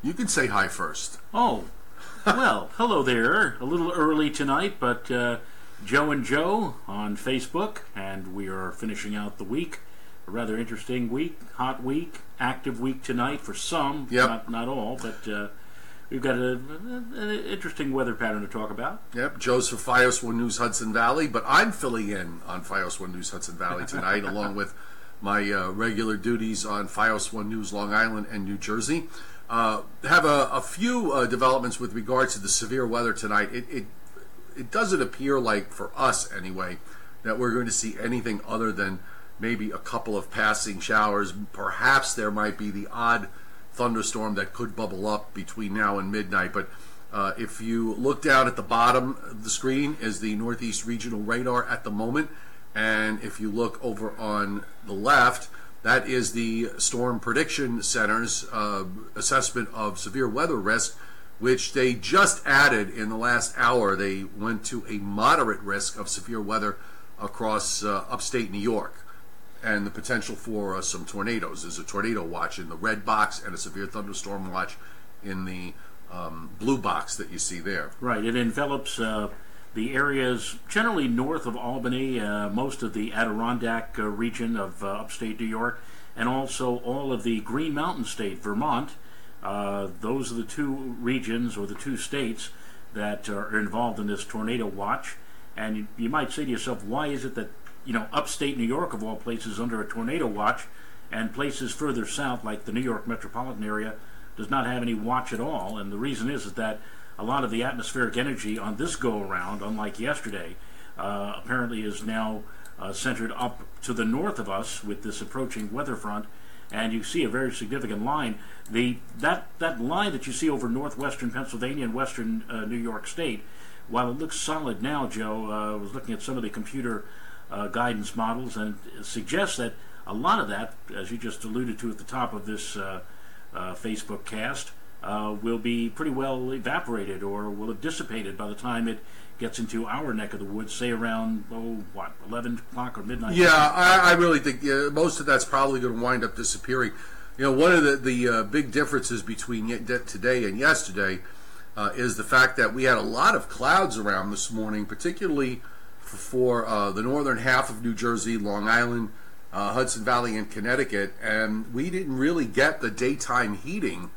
You can say hi first. Oh, well, hello there. A little early tonight, but Joe and Joe on Facebook, and we are finishing out the week. A rather interesting week, hot week, active week tonight for some, not all, but we've got an interesting weather pattern to talk about. Yep, Joe's for FiOS 1 News Hudson Valley, but I'm filling in on FiOS 1 News Hudson Valley tonight, along with my regular duties on FiOS 1 News Long Island and New Jersey. Have a few developments with regards to the severe weather tonight. It doesn't appear like, for us anyway, that we're going to see anything other than maybe a couple of passing showers. Perhaps there might be the odd thunderstorm that could bubble up between now and midnight. But if you look down at the bottom of the screen is the Northeast Regional Radar at the moment. And if you look over on the left, that is the Storm Prediction Center's assessment of severe weather risk, which they just added in the last hour. They went to a moderate risk of severe weather across upstate New York, and the potential for some tornadoes. There's a tornado watch in the red box and a severe thunderstorm watch in the blue box that you see there. Right. It envelops the areas generally north of Albany, most of the Adirondack region of upstate New York, and also all of the Green Mountain State, Vermont. Those are the two regions or the two states that are involved in this tornado watch. And you might say to yourself, why is it that upstate New York, of all places, under a tornado watch, and places further south, like the New York metropolitan area, does not have any watch at all? And the reason is that a lot of the atmospheric energy on this go-around, unlike yesterday, apparently is now centered up to the north of us with this approaching weather front. And you see a very significant line. That line that you see over northwestern Pennsylvania and western New York State, while it looks solid now, Joe, I was looking at some of the computer guidance models, and it suggests that a lot of that, as you just alluded to at the top of this Facebook cast, will be pretty well evaporated or will have dissipated by the time it gets into our neck of the woods, say around 11 o'clock or midnight. Yeah, I really think most of that's probably going to wind up disappearing. One of the big differences between today and yesterday is the fact that we had a lot of clouds around this morning, particularly for the northern half of New Jersey, Long Island, Hudson Valley, and Connecticut, and we didn't really get the daytime heating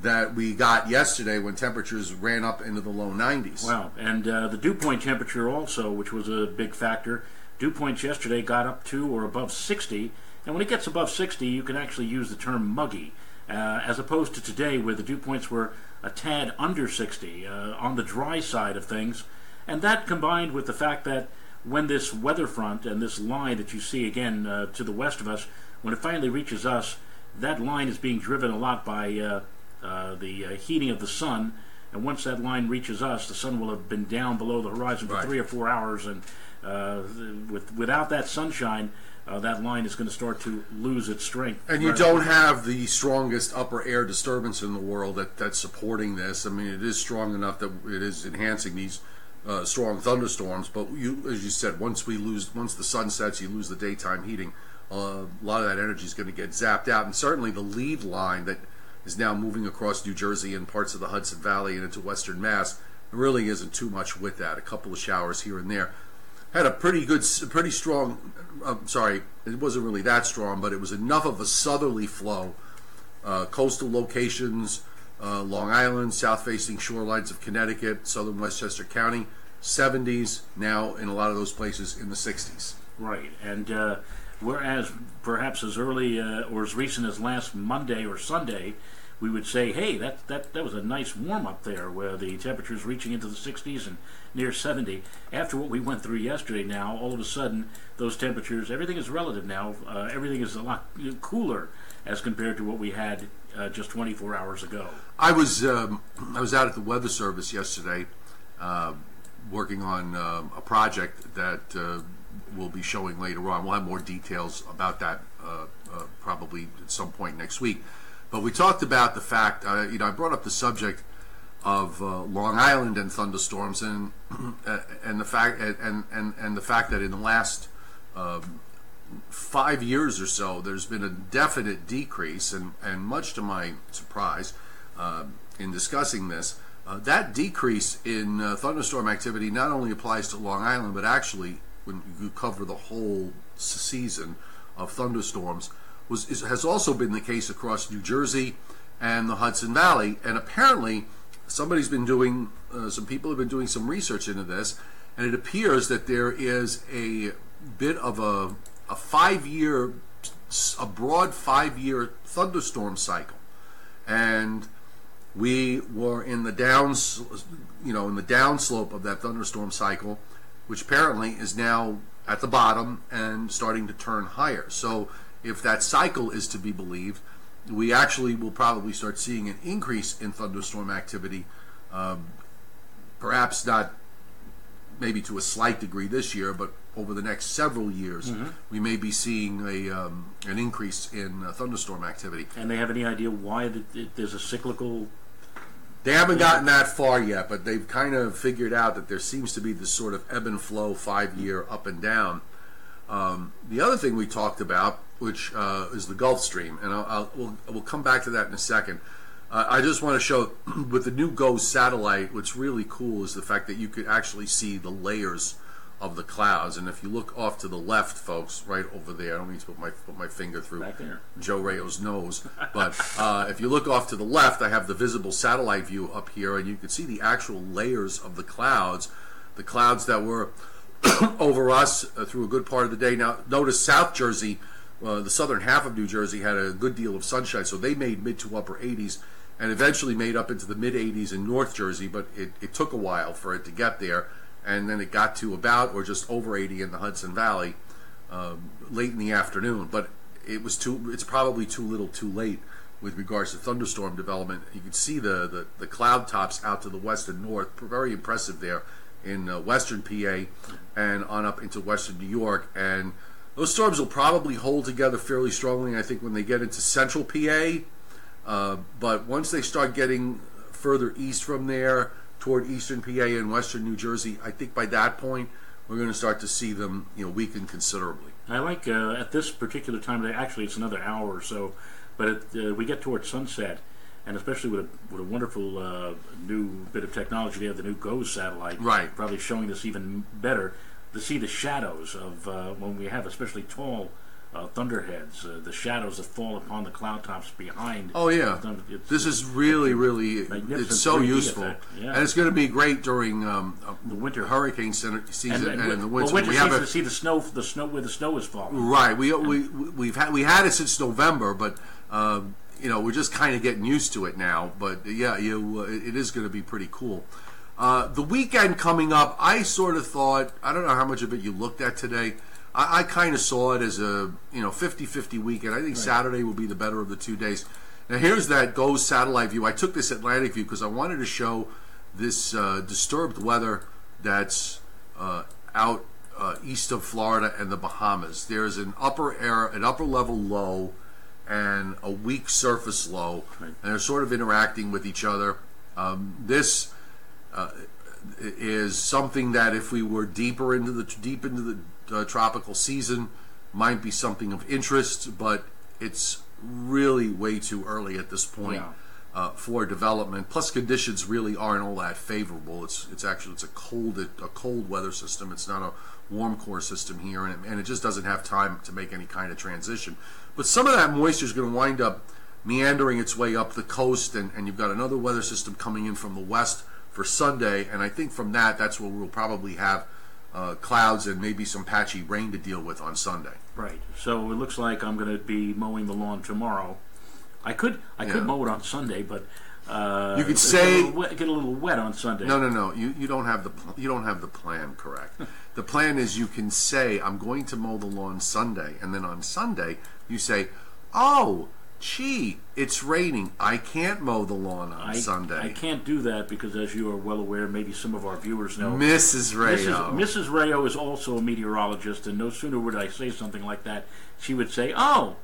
that we got yesterday when temperatures ran up into the low 90s. Wow, and the dew point temperature also, which was a big factor. Dew points yesterday got up to or above 60, and when it gets above 60, you can actually use the term muggy, as opposed to today where the dew points were a tad under 60, on the dry side of things. And that combined with the fact that when this weather front and this line that you see again to the west of us, when it finally reaches us, that line is being driven a lot by the heating of the sun. And once that line reaches us, the sun will have been down below the horizon for 3 or 4 hours. And without that sunshine, that line is going to start to lose its strength. And you don't have the strongest upper air disturbance in the world that's supporting this. I mean, it is strong enough that it is enhancing these strong thunderstorms, but as you said, once the sun sets, you lose the daytime heating. A lot of that energy is going to get zapped out, and certainly the lead line that is now moving across New Jersey and parts of the Hudson Valley and into western Mass, there really isn't too much with that. A couple of showers here and there. Had a pretty strong, it wasn't really that strong, but it was enough of a southerly flow. Coastal locations, Long Island, south-facing shorelines of Connecticut, southern Westchester County, 70s, now in a lot of those places in the 60s. Right, and whereas perhaps as early or as recent as last Monday or Sunday, we would say, hey, that was a nice warm-up there, where the temperature's reaching into the 60s and near 70. After what we went through yesterday now, all of a sudden, those temperatures, everything is relative now. Everything is a lot cooler as compared to what we had just 24 hours ago. I was out at the Weather Service yesterday working on a project that we'll be showing later on. We'll have more details about that probably at some point next week. But we talked about the fact, I brought up the subject of Long Island and thunderstorms, and the fact that in the last 5 years or so, there's been a definite decrease, and much to my surprise, in discussing this. That decrease in thunderstorm activity not only applies to Long Island, but actually, when you cover the whole season of thunderstorms, has also been the case across New Jersey and the Hudson Valley. And apparently, some people have been doing some research into this, and it appears that there is a bit of a broad 5-year thunderstorm cycle, and we were in the downslope of that thunderstorm cycle, which apparently is now at the bottom and starting to turn higher. So if that cycle is to be believed, we actually will probably start seeing an increase in thunderstorm activity, perhaps not maybe to a slight degree this year, but over the next several years, we may be seeing an increase in thunderstorm activity. And they have any idea why there's a cyclical? They haven't gotten that far yet, but they've kind of figured out that there seems to be this sort of ebb and flow 5-year up and down. The other thing we talked about, which is the Gulf Stream, and we'll come back to that in a second. I just want to show, with the new GOES satellite, what's really cool is the fact that you could actually see the layers of the clouds. And if you look off to the left, folks, right over there, I don't need to put my finger through Joe Rayo's nose, but if you look off to the left, I have the visible satellite view up here, and you can see the actual layers of the clouds that were over us through a good part of the day. Now, notice South Jersey, the southern half of New Jersey, had a good deal of sunshine, so they made mid to upper 80s, and eventually made up into the mid 80s in North Jersey, but it took a while for it to get there. And then it got to about or just over 80 in the Hudson Valley late in the afternoon. But it's probably too little too late with regards to thunderstorm development. You can see the cloud tops out to the west and north, very impressive there in western PA and on up into western New York. And those storms will probably hold together fairly strongly, I think, when they get into central PA. But once they start getting further east from there, toward eastern PA and western New Jersey, I think by that point we're going to start to see them, weaken considerably. I like at this particular time of day. Actually, it's another hour or so, but we get towards sunset, and especially with a wonderful new bit of technology there, the new GOES satellite, right? Probably showing us even better to see the shadows of when we have especially tall thunderheads, the shadows that fall upon the cloud tops behind. Oh yeah, this is really it's so useful, and it's going to be great during the winter hurricane season and in the winter. Winter season to see the snow where the snow is falling. Right, we had it since November, but we're just kind of getting used to it now. But yeah, it is going to be pretty cool. The weekend coming up, I sort of thought, I don't know how much of it you looked at today. I kind of saw it as a 50-50 weekend. I think Saturday will be the better of the 2 days. Now here's that GOES satellite view. I took this Atlantic view because I wanted to show this disturbed weather that's out east of Florida and the Bahamas. There's an upper level low and a weak surface low, and they're sort of interacting with each other. This is something that if we were deep into the tropical season might be something of interest, but it's really way too early at this point for development. Plus, conditions really aren't all that favorable. It's a cold weather system. It's not a warm core system here, and it just doesn't have time to make any kind of transition. But some of that moisture is going to wind up meandering its way up the coast, and you've got another weather system coming in from the west for Sunday, and I think from that's where we'll probably have clouds and maybe some patchy rain to deal with on Sunday. Right. So it looks like I'm going to be mowing the lawn tomorrow. I could mow it on Sunday, but you could say get a little wet on Sunday. No. You don't have the plan correct. The plan is you can say I'm going to mow the lawn Sunday, and then on Sunday you say, oh, gee, it's raining. I can't mow the lawn on Sunday. I can't do that because, as you are well aware, maybe some of our viewers know, Mrs. Rayo. Mrs. Rayo is also a meteorologist, and no sooner would I say something like that, she would say, oh,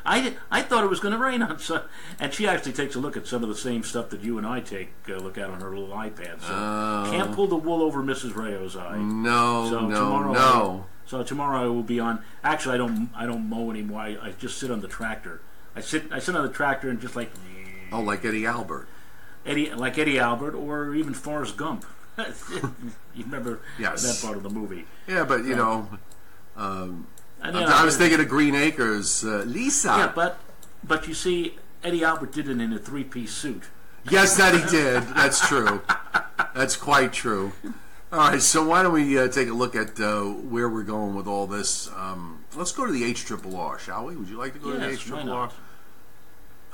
I thought it was going to rain on Sunday. And she actually takes a look at some of the same stuff that you and I take a look at on her little iPad. So can't pull the wool over Mrs. Rayo's eye. No. So tomorrow I will be on. Actually, I don't mow anymore. I just sit on the tractor. I sit on the tractor and just like Oh, like Eddie Albert. Eddie Albert, or even Forrest Gump. You remember that part of the movie? Yeah, but I was thinking of Green Acres, Lisa. Yeah, but you see, Eddie Albert did it in a three-piece suit. Yes, that he did. That's true. That's quite true. All right, so why don't we take a look at where we're going with all this? Let's go to the HRRR, shall we? Would you like to go to the HRRR?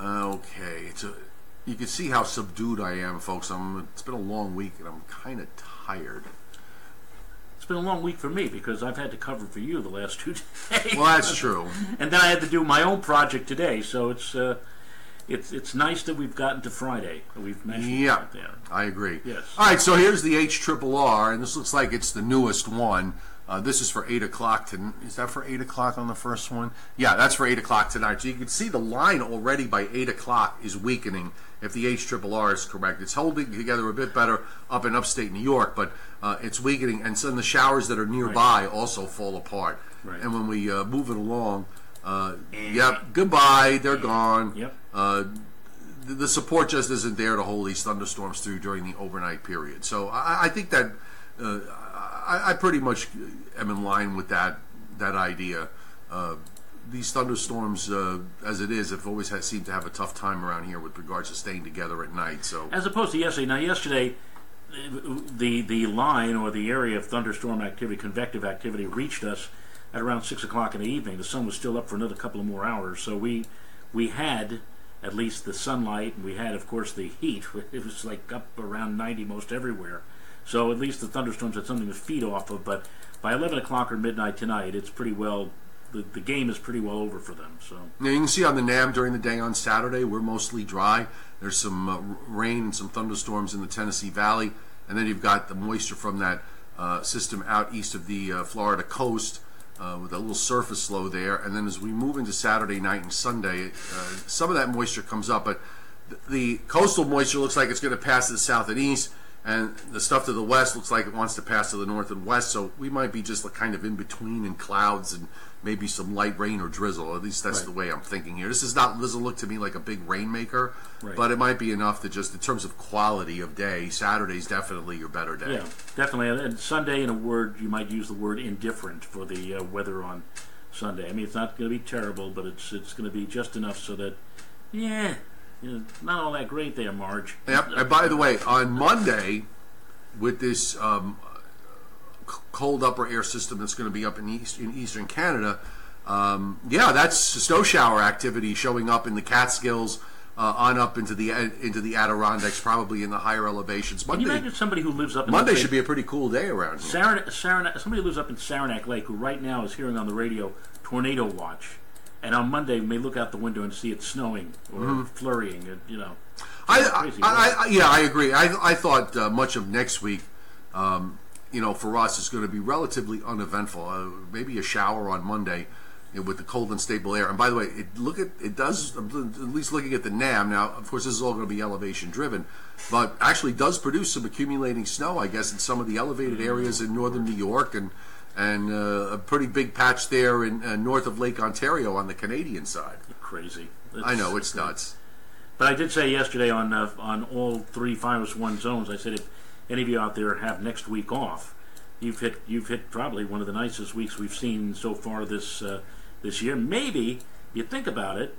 Okay, you can see how subdued I am, folks. It's been a long week, and I'm kind of tired. It's been a long week for me because I've had to cover for you the last 2 days. Well, that's true. And then I had to do my own project today, so it's nice that we've gotten to Friday. We've managed to get there. I agree. Yes. All right, so here's the HRRR, and this looks like it's the newest one. This is for 8 o'clock. Is that for 8 o'clock on the first one? Yeah, that's for 8 o'clock tonight. So you can see the line already by 8 o'clock is weakening if the HRRR is correct. It's holding together a bit better up in upstate New York, but it's weakening. And so the showers that are nearby also fall apart. Right. And when we move it along, goodbye, they're gone. Yep. The support just isn't there to hold these thunderstorms through during the overnight period. So I think that I pretty much am in line with that idea. These thunderstorms, as it is, have always seemed to have a tough time around here with regards to staying together at night. So as opposed to yesterday. Now, yesterday, the line or the area of thunderstorm activity, convective activity, reached us at around 6 o'clock in the evening. The sun was still up for another couple of more hours, so we had at least the sunlight, and we had, of course, the heat. It was like up around 90 most everywhere. So at least the thunderstorms had something to feed off of. But by 11 o'clock or midnight tonight, it's pretty well, the game is pretty well over for them. So now you can see on the NAM during the day on Saturday, we're mostly dry. There's some rain and some thunderstorms in the Tennessee Valley, and then you've got the moisture from that system out east of the Florida coast with a little surface low there. And then as we move into Saturday night and Sunday, some of that moisture comes up, but the coastal moisture looks like it's going to pass to the south and east. And the stuff to the west looks like it wants to pass to the north and west, so we might be just kind of in between in clouds and maybe some light rain or drizzle. At least that's the way I'm thinking here. This doesn't look to me like a big rainmaker, but it might be enough to just, in terms of quality of day, Saturday's definitely your better day. Yeah, definitely. And Sunday, in a word, you might use the word indifferent for the weather on Sunday. I mean, it's not going to be terrible, but it's going to be just enough so that, not all that great there, Marge. Yep. And by the way, on Monday, with this cold upper air system that's going to be up in eastern Canada, that's snow shower activity showing up in the Catskills, on up into the Adirondacks, probably in the higher elevations. Monday, can you imagine somebody who lives up in Monday should be a pretty cool day around here. Somebody who lives up in Saranac Lake, who right now is hearing on the radio tornado watch. And on Monday, we may look out the window and see it snowing or flurrying. I agree. I thought much of next week, for us, is going to be relatively uneventful. Maybe a shower on Monday with the cold and stable air. And by the way, it does, at least looking at the NAM, now, of course, this is all going to be elevation driven, but actually does produce some accumulating snow, I guess, in some of the elevated areas in northern New York and a pretty big patch there in north of Lake Ontario on the Canadian side. Crazy. I know, it's nuts. But I did say yesterday on all 3 5-1 zones, I said if any of you out there have next week off, you've hit probably one of the nicest weeks we've seen so far this year. Maybe, you think about it,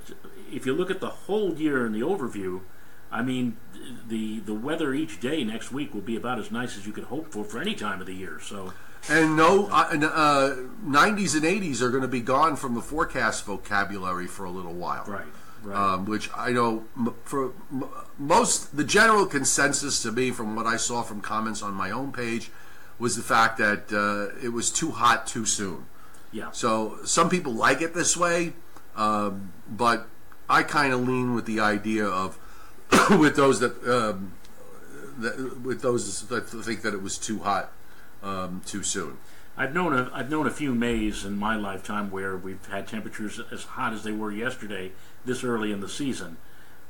if you look at the whole year in the overview, I mean, the weather each day next week will be about as nice as you could hope for any time of the year. So. And 90s and 80s are going to be gone from the forecast vocabulary for a little while. Right. Which I know for the general consensus to me from what I saw from comments on my own page was the fact that it was too hot too soon. Yeah. So some people like it this way, but I kind of lean with the idea of with those that think that it was too hot. Too soon. I've known a few Mays in my lifetime where we've had temperatures as hot as they were yesterday this early in the season,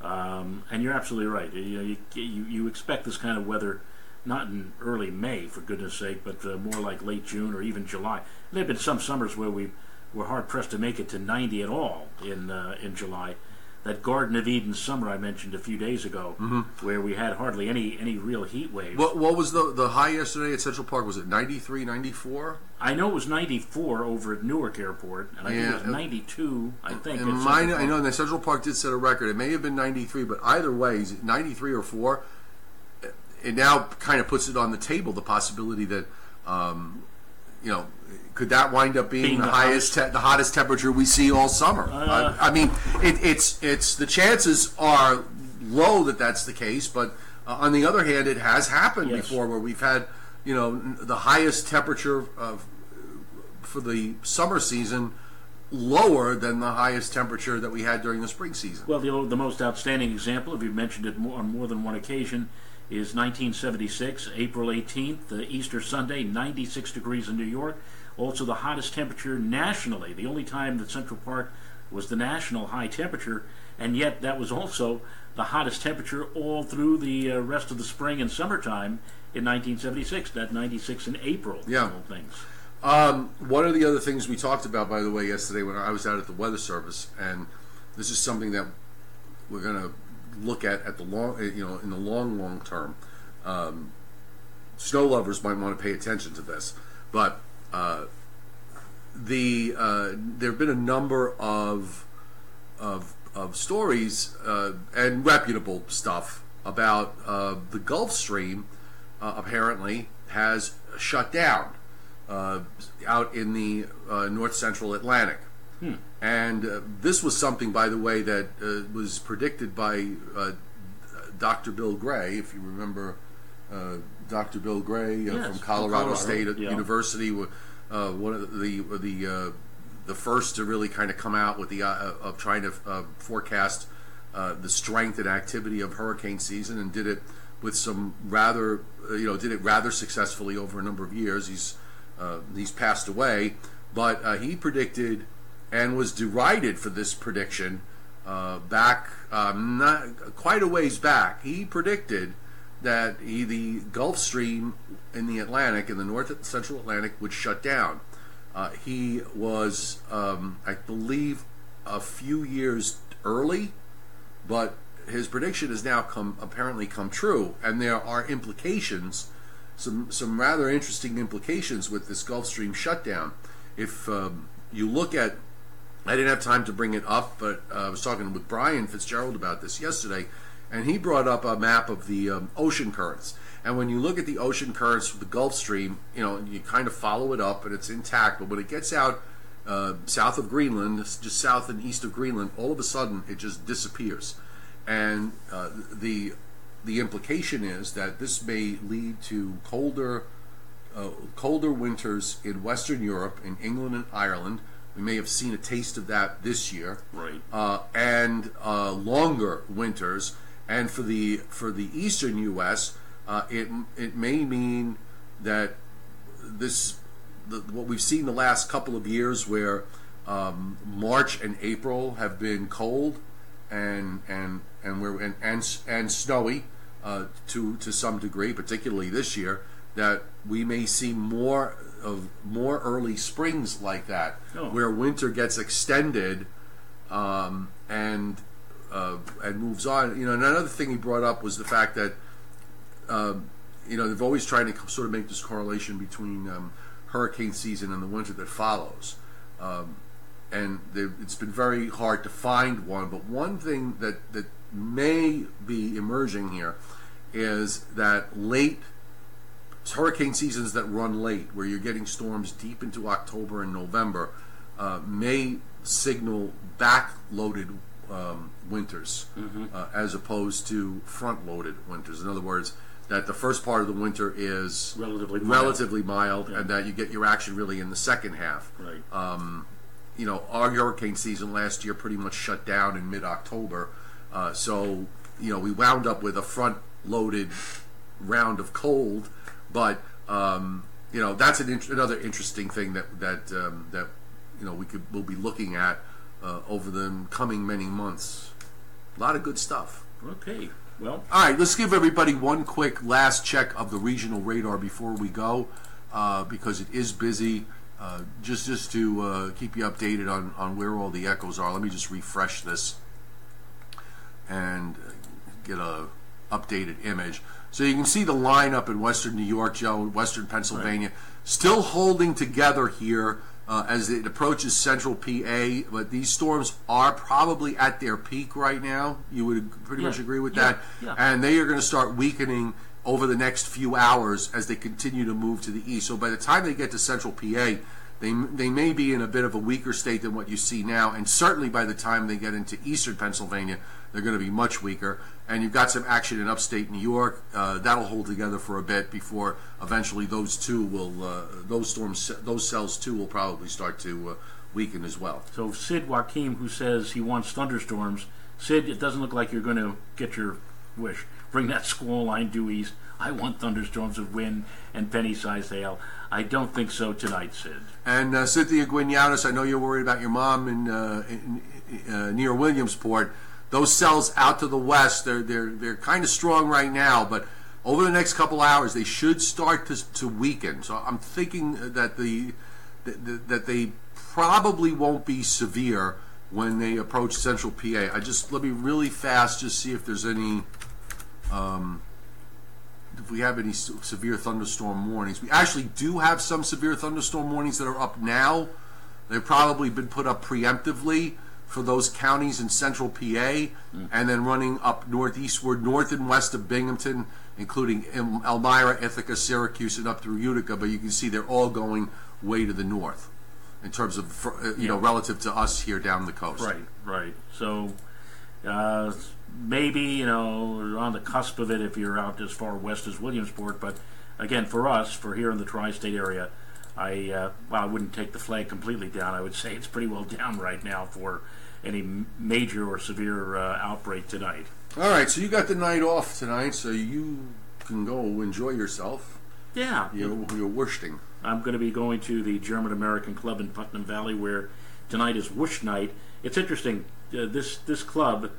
and you're absolutely right. You expect this kind of weather not in early May, for goodness sake, but more like late June or even July. There have been some summers where we were hard pressed to make it to 90 at all in July. that Garden of Eden summer I mentioned a few days ago, where we had hardly any real heat waves. What was the high yesterday at Central Park? Was it 93, 94? I know it was 94 over at Newark Airport, and I think it was 92, I think. And mine, I know, and the Central Park did set a record. It may have been 93, but either way, 93 or 4, it now kind of puts it on the table, the possibility that, could that wind up being the hottest temperature we see all summer? I mean, it's the chances are low that that's the case, but on the other hand, it has happened before where we've had the highest temperature for the summer season lower than the highest temperature that we had during the spring season. Well, the most outstanding example, if you've mentioned it on more than one occasion, is 1976, April 18th, Easter Sunday, 96 degrees in New York. Also the hottest temperature nationally, the only time that Central Park was the national high temperature, and yet that was also the hottest temperature all through the rest of the spring and summertime in 1976, that 96 in April. Yeah. Things. One of the other things we talked about, by the way, yesterday when I was out at the Weather Service, and this is something that we're going to look at the long, in the long term. Snow lovers might want to pay attention to this, but there have been a number of stories and reputable stuff about the Gulf Stream apparently has shut down out in the north central Atlantic. And this was something, by the way, that was predicted by Dr. Bill Gray, if you remember Dr. Bill Gray from Colorado State University, one of the first to really kind of come out with the of trying to forecast the strength and activity of hurricane season, and did it with some rather successfully over a number of years. He's passed away, but he predicted and was derided for this prediction back not quite a ways back. He predicted that the Gulf Stream in the Atlantic, in the north central Atlantic, would shut down. He was, I believe, a few years early, but his prediction has now apparently come true, and there are implications, some rather interesting implications with this Gulf Stream shutdown. If you look at, I didn't have time to bring it up, but I was talking with Brian Fitzgerald about this yesterday, and he brought up a map of the ocean currents. And when you look at the ocean currents of the Gulf Stream, you kind of follow it up, and it's intact. But when it gets out south of Greenland, just south and east of Greenland, all of a sudden it just disappears. And the implication is that this may lead to colder winters in Western Europe, in England and Ireland. We may have seen a taste of that this year, right? And longer winters. And for the eastern U.S., it may mean that what we've seen the last couple of years, where March and April have been cold and snowy to some degree, particularly this year, that we may see more early springs like that, where winter gets extended and moves on. And another thing he brought up was the fact that they've always tried to sort of make this correlation between hurricane season and the winter that follows, and it's been very hard to find one. But one thing that may be emerging here is that hurricane seasons that run late, where you're getting storms deep into October and November, may signal back-loaded winters, as opposed to front-loaded winters. In other words, that the first part of the winter is relatively mild, and that you get your action really in the second half. Right. Our hurricane season last year pretty much shut down in mid-October, so we wound up with a front-loaded round of cold. But that's another interesting thing that we'll be looking at over the coming many months. A lot of good stuff. Okay. Well, all right. Let's give everybody one quick last check of the regional radar before we go, because it is busy. Just to keep you updated on where all the echoes are. Let me just refresh this. and get a updated image. So you can see the lineup in western New York, Joe, western Pennsylvania, still holding together here as it approaches central PA. But these storms are probably at their peak right now. You would pretty much agree with that? Yeah. And they are going to start weakening over the next few hours as they continue to move to the east. So by the time they get to central PA, they may be in a bit of a weaker state than what you see now, and certainly by the time they get into eastern Pennsylvania, they're going to be much weaker. And you've got some action in upstate New York. That'll hold together for a bit before eventually those cells too will probably start to weaken as well. So Sid Joachim, who says he wants thunderstorms, Sid, it doesn't look like you're going to get your wish. Bring that squall line due east. I want thunderstorms of wind and penny-sized hail. I don't think so tonight, Sid. And Cynthia Guignanis, I know you're worried about your mom in near Williamsport. Those cells out to the west, they're kind of strong right now, but over the next couple hours they should start to weaken. So I'm thinking that that they probably won't be severe when they approach central PA. Let me really fast just see if there's any. If we have any severe thunderstorm warnings. We actually do have some severe thunderstorm warnings that are up now. They've probably been put up preemptively for those counties in central PA, and then running up northeastward, north and west of Binghamton, including Elmira, Ithaca, Syracuse, and up through Utica. But you can see they're all going way to the north in terms of, relative to us here down the coast. Right. So maybe, on the cusp of it if you're out as far west as Williamsport. But again, for us, for here in the tri-state area, I wouldn't take the flag completely down. I would say it's pretty well down right now for any major or severe outbreak tonight. All right, so you got the night off tonight, so you can go enjoy yourself. Yeah. You're wishing. I'm going to be going to the German American Club in Putnam Valley, where tonight is Whoosh Night. It's interesting. This club,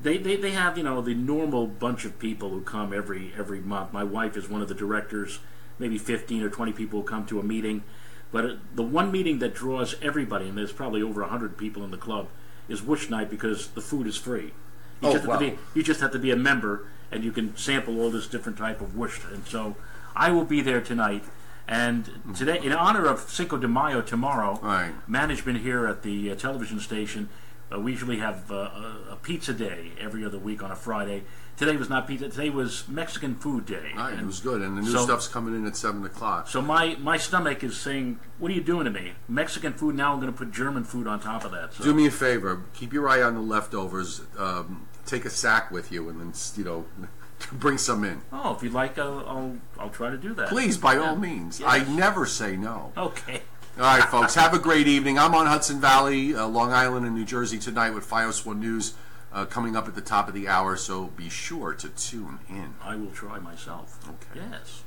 they have the normal bunch of people who come every month. My wife is one of the directors. Maybe 15 or 20 people who come to a meeting. But the one meeting that draws everybody, and there's probably over 100 people in the club, is Whoosh Night, because the food is free. You just have to be a member, and you can sample all this different type of whoosh. And so I will be there tonight. And today, in honor of Cinco de Mayo tomorrow, management here at the television station, we usually have a pizza day every other week on a Friday. Today was not pizza. Today was Mexican food day. Right, it was good, and the new stuff's coming in at 7 o'clock. So my stomach is saying, "What are you doing to me? Mexican food. Now I'm going to put German food on top of that." So. Do me a favor. Keep your eye on the leftovers. Take a sack with you, and then bring some in. Oh, if you'd like, I'll try to do that. Please, by all means. Yes. I never say no. Okay. All right, folks. Have a great evening. I'm on Hudson Valley, Long Island, and New Jersey tonight with FiOS 1 News coming up at the top of the hour, so be sure to tune in. I will try myself. Okay. Yes.